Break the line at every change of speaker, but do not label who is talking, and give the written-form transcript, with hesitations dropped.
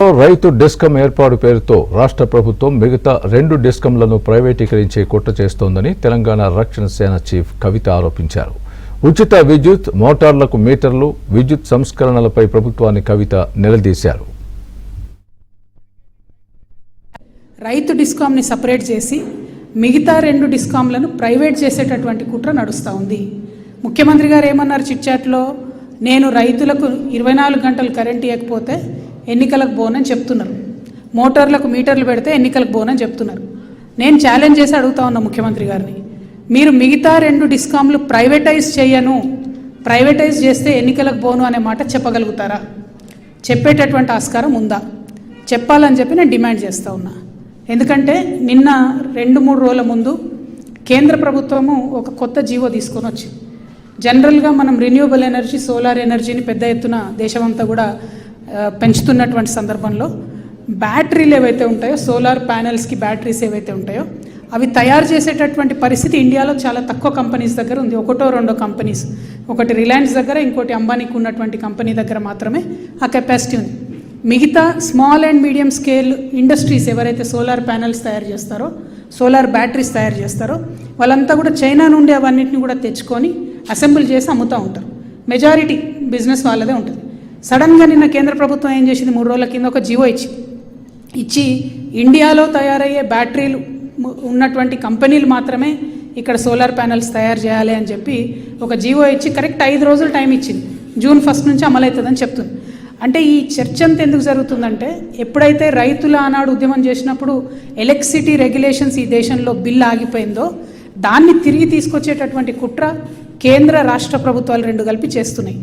రైతు డిస్కమ్ ఏర్పాటు పేరుతో రాష్ట్ర ప్రభుత్వం మిగతా 2 డిస్కంలను ప్రైవేటీకరించే కుట్ర చేస్తోందని తెలంగాణ రక్షణ సేన చీఫ్ కవిత ఆరోపించారు. ఉచిత విద్యుత్, మోటార్లకు మీటర్లు, విద్యుత్ సంస్కరణలపై ప్రభుత్వాన్ని కవిత నిలదీశారు.
రైతు డిస్కామ్ని సపరేట్ చేసి మిగతా 2 డిస్కామ్లను ప్రైవేట్ చేసేటటువంటి కుట్ర నడుస్తూ ఉంది. ముఖ్యమంత్రి గారు ఏమన్నారు చిట్చాట్లో, నేను రైతులకు 24 గంటలు కరెంట్ ఇవ్వకపోతే ఎన్నికలకు పోనని చెప్తున్నారు, మోటార్లకు మీటర్లు పెడితే ఎన్నికలకు పోనని చెప్తున్నారు. నేను ఛాలెంజ్ చేసి అడుగుతా ఉన్నా ముఖ్యమంత్రి గారిని, మీరు మిగతా 2 డిస్కామ్లు ప్రైవేటైజ్ చేయను, ప్రైవేటైజ్ చేస్తే ఎన్నికలకు పోను అనే మాట చెప్పగలుగుతారా? చెప్పేటటువంటి ఆస్కారం ఉందా? చెప్పాలని చెప్పి నేను డిమాండ్ చేస్తూ ఉన్నా. ఎందుకంటే నిన్న 2-3 రోజుల ముందు కేంద్ర ప్రభుత్వము ఒక కొత్త జీవో తీసుకొని వచ్చింది. జనరల్గా మనం రెన్యూవబుల్ ఎనర్జీ, సోలార్ ఎనర్జీని పెద్ద ఎత్తున దేశమంతా కూడా పెంచుతున్నటువంటి సందర్భంలో బ్యాటరీలు ఏవైతే ఉంటాయో, సోలార్ ప్యానెల్స్కి బ్యాటరీస్ ఏవైతే ఉంటాయో అవి తయారు చేసేటటువంటి పరిస్థితి ఇండియాలో చాలా తక్కువ కంపెనీస్ దగ్గర ఉంది. 1-2 కంపెనీస్, ఒకటి రిలయన్స్ దగ్గర, ఇంకోటి అంబానీకి ఉన్నటువంటి కంపెనీ దగ్గర మాత్రమే ఆ కెపాసిటీ ఉంది. మిగతా small and medium scale industries ఎవరైతే సోలార్ ప్యానెల్స్ తయారు చేస్తారో, సోలార్ బ్యాటరీస్ తయారు చేస్తారో వాళ్ళంతా కూడా చైనా నుండి అవన్నిటిని కూడా తెచ్చుకొని అసెంబుల్ చేసి అమ్ముతూ ఉంటారు. మెజారిటీ బిజినెస్ వాళ్ళదే ఉంటుంది. సడన్గా నిన్న కేంద్ర ప్రభుత్వం ఏం చేసింది, 3 రోజుల కింద ఒక జీవో ఇచ్చి ఇండియాలో తయారయ్యే బ్యాటరీలు ఉన్నటువంటి కంపెనీలు మాత్రమే ఇక్కడ సోలార్ ప్యానెల్స్ తయారు చేయాలి అని చెప్పి ఒక జీవో ఇచ్చి కరెక్ట్ 5 రోజులు టైం ఇచ్చింది. జూన్ 1 నుంచి అమలవుతుందని చెప్తుంది. అంటే ఈ చర్చ అంతా ఎందుకు జరుగుతుందంటే, ఎప్పుడైతే రైతుల ఆనాడు ఉద్యమం చేసినప్పుడు ఎలక్ట్రిసిటీ రెగ్యులేషన్స్ ఈ దేశంలో బిల్ ఆగిపోయిందో దాన్ని తిరిగి తీసుకొచ్చేటటువంటి కుట్ర కేంద్ర రాష్ట్ర ప్రభుత్వాలు 2 కలిపి చేస్తున్నాయి.